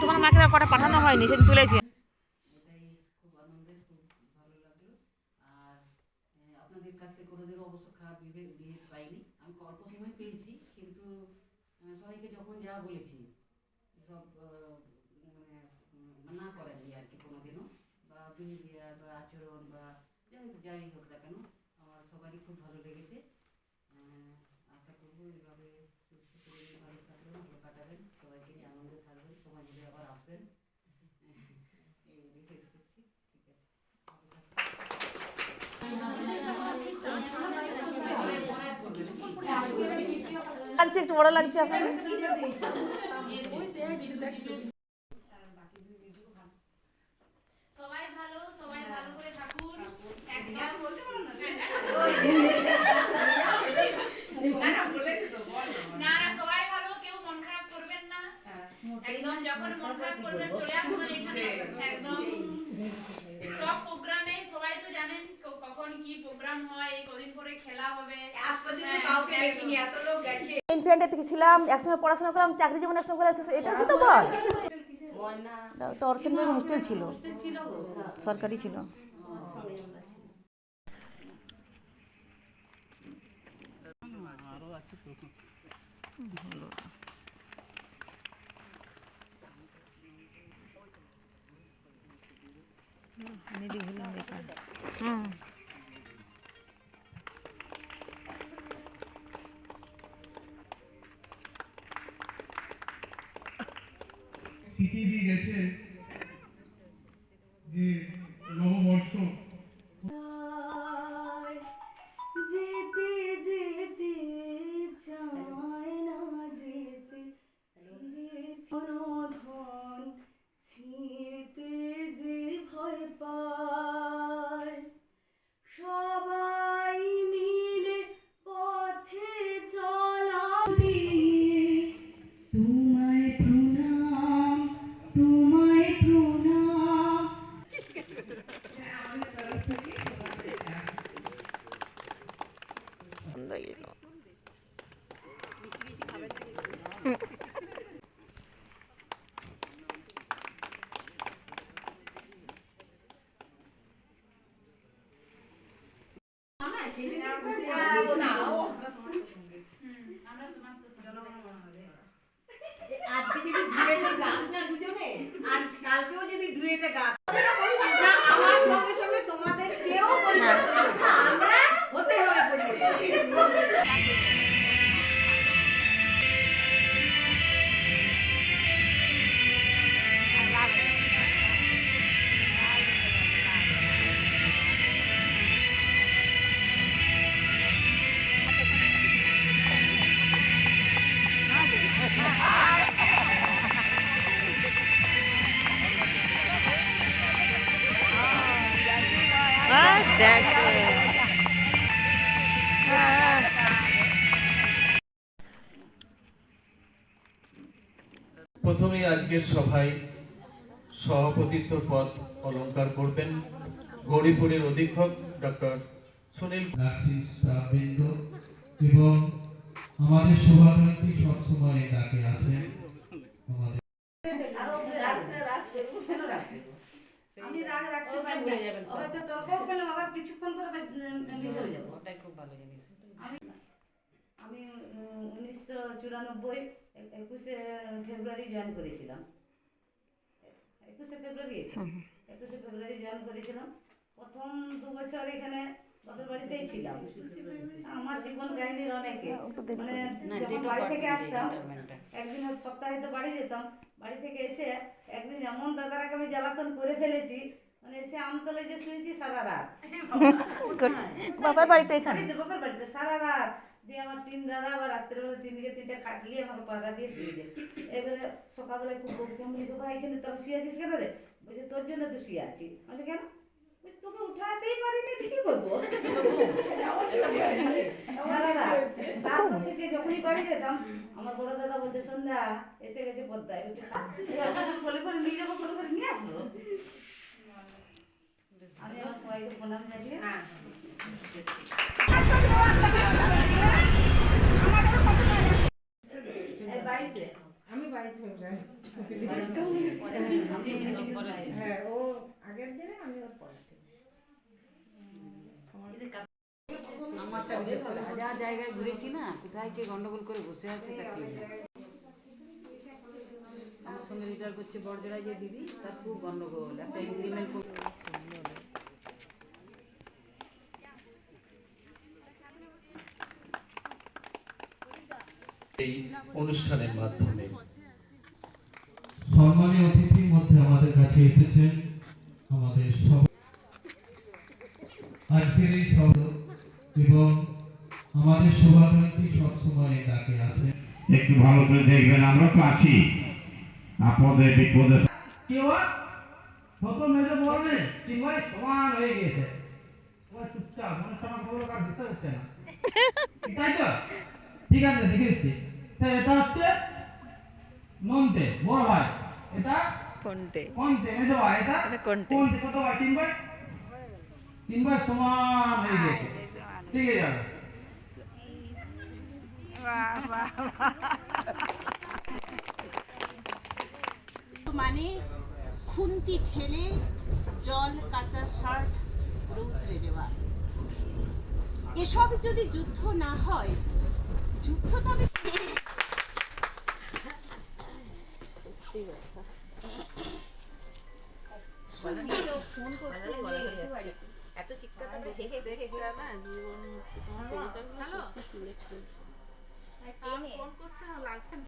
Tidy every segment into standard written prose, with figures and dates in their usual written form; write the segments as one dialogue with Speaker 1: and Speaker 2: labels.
Speaker 1: তোমার মাকে আর কটা পাঠানো হয়নি, সেদিন তুলেছি।
Speaker 2: এটাই খুব আনন্দের, খুব ভালো লাগলো। আর আপনাদের কাছ থেকে কোনোদিনও অবশ্য খারাপ বিহেভ পাইনি। আমি অল্প সময় পেয়েছি, কিন্তু সবাইকে যখন যা বলেছি সব মানে না করেননি আর কি কোনোদিনও, বা বিহেভিয়ার বা আচরণ বা যাই হোক না কেন, আমার সবারই খুব ভালো লেগেছে। আশা করবো এইভাবে সুস্থ শরীরে ভালো থাকবেন, ভালো কাটাবেন, সবাইকে নিয়ে আনন্দে থাকবেন, সময় মিলে আবার আসবেন। শেষ করছি। ঠিক
Speaker 1: লাগছে, একটু বড় লাগছে আপনাকে।
Speaker 3: সবাই ভালো, সবাই ভালো করে থাকুন। একদম না না, সবাই ভালো, কেউ মন খারাপ করবেন না। একদম যখন মন খারাপ করবেন চলে আসবেন এখানে। একদম সব প্রোগ্রামে সবাই তো জানেন কখন কি প্রোগ্রাম হয়, এই কদিন পরে খেলা হবে। আজ পর্যন্ত কাউকে দেখিনি, এত লোক গেছে।
Speaker 1: ইনফ্লুয়েন্টার থেকে ছিলাম, একসঙ্গে পড়াশোনা করলাম, চাকরি জীবন একসঙ্গে করে, এটা কি তো বল। চরফিনের হোস্টেল ছিল, সরকারি ছিল।
Speaker 4: স্মৃতি দিয়ে গেছে যে নববর্ষ
Speaker 5: যেতে যেতে চায় না যেতে, ফিরে কোনো ধন ছিঁড়তে যে ভয় পায়, সবাই মিলে পথে চলা তোমায় প্রণাম, তোমায় প্রণাম।
Speaker 3: আজকে যদি ডুয়েটে গাছ না দুজনে, আর কালকেও যদি ডুয়েটে গাছ, আমার সঙ্গে সঙ্গে তোমাদের কেউ পরিবর্তন হবে না, আমরা হতে হবে পরিবর্তন।
Speaker 1: দেখো
Speaker 4: প্রথমেই আজকের সভায় সভাপতিত্ব পদ অলংকার করবেন গৌরীপুরের অধীক্ষক ডক্টর সুনীল নার্সিং স্টাফবৃন্দ এবং আমাদের সভাপতি সবসময় ডাকে আসেন। আমাদের
Speaker 5: আমি রাগ রাখতে পারি না, আবার তো তর্ক করলাম, আবার কিছুক্ষণ পর মিশে হয়ে যাবো।
Speaker 2: ওটাই খুব ভালো জিনিস।
Speaker 5: আমি 1994 21শে ফেব্রুয়ারি জয়েন করেছিলাম। 21শে ফেব্রুয়ারি জয়েন করেছিলাম। প্রথম 2 বছর এখানে বাপের বাড়িতেই ছিলাম। আমার জীবন কাহিনীর অনেকে, মানে যখন বাড়ি থেকে আসতাম, একদিন সপ্তাহে তো বাড়ি যেতাম, বাড়ি থেকে এসে একদিন এমন দাদারাকে আমি জ্বালাতন করে ফেলেছি, মানে এসে আমতলায় যে শুয়েছি সারা রাত,
Speaker 1: বাবার বাড়িতে, এখানে
Speaker 5: বাপের বাড়িতে সারা রাত দিয়ে আমার 3 দাদা আবার রাত্রেবেলা 3 দিকে 3টে খাটলিয়ে আমাকে পাড়া দিয়ে শুয়ে যায়। এবারে সকালবেলায় খুব বলতে, আমি বলি বাবা এখানে তোরা শুয়ে আছিস কেন রে? বলছে তোর জন্য তো শুয়ে আছি। আমি কেন? বলছি তোকে উঠাতেই পারিনি, কি করবো সারা রাত। তারপর থেকে যখনই বাড়ি যেতাম আমার বড় দাদা বলতে, সন্ধ্যা এসে গেছে পদ্মায়, ফলে করে নিয়ে যাবো, ফলে করে নিয়ে আসবো। আমি আমার সবাইকে প্রণাম জানিয়ে আমি
Speaker 6: 22 ফেব্রুয়ারি। হ্যাঁ, ও আগের দিনে, আমি ওর পরের দিনে।
Speaker 2: আমারটা বিশেষ করে যা জায়গায় ঘুরেছি না, কোথায় কে গন্ডগোল করে বসে আছে তা ঠিক নেই। আমার সঙ্গে রিটায়ার করছে বড়জোড়ায় যে দিদি, তার খুব গন্ডগোল, একটা এগ্রিমেন্ট
Speaker 4: এই অনুষ্ঠানের মাধ্যমে সম্মানীয় অতিথির মধ্যে আমাদের কাছে এসেছেন আমাদের আজকের এই শব্দ এবং আমাদের শোভাযাত্রী সবসময় ডাকে আসে।
Speaker 7: একটু ভালো করে দেখবেন, আমরা তো আছি আপদে বিপদে।
Speaker 8: কি হওয়া ছোট মেজো বড় নেই, তিন ভাই সমান হয়ে গিয়েছে। ওই চুপচাপ মনে সমান খবর কার বিশ্বাস হচ্ছে না, তাই তো? ঠিক আছে, দেখে দিচ্ছি। এটা হচ্ছে নন্টে বড় ভাই, এটা কন্টে মেজো ভাই, এটা কন্টে ছোট ভাই। তিন ভাই সমান হয়ে গিয়েছে, ঠিক আছে?
Speaker 9: মানে খুন্তি ঠেলে জল কাঁচা শার্ট রৌদ্রে দেওয়া। এসব যদি যুদ্ধ না হয়, যুদ্ধ তবে এত চিৎকার না জীবন ফোন করছে না, লাগছে না।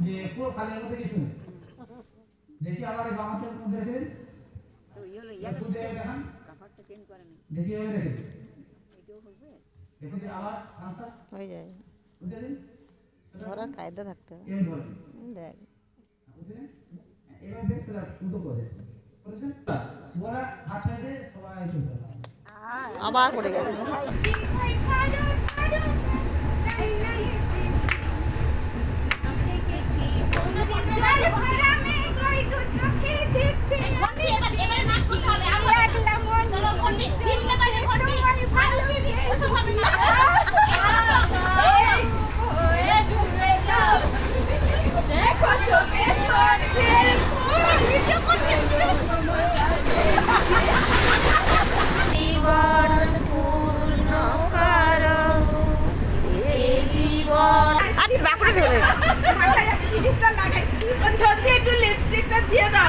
Speaker 8: যে পুরো খালের মধ্যে কিছু নেই, দেখি আবার এই বামাচের মধ্যে রেখে দিন, দেখি এভাবে রেখে দিন, দেখুন যে আবার আনসার
Speaker 1: হয়ে যায়,
Speaker 8: উঠে দিন,
Speaker 1: ধরার কায়দা থাকতে হবে।
Speaker 8: এমনি ধরে
Speaker 1: দেখ
Speaker 8: উঠে দিন, এবার দেখ সেটা উল্টো করে করেছেন, বলা হাত ছেড়ে দিয়ে সবাই চলতে হবে।
Speaker 1: আবার পড়ে গেছে।
Speaker 9: একটু লিপস্টিকটা দিয়ে দাও।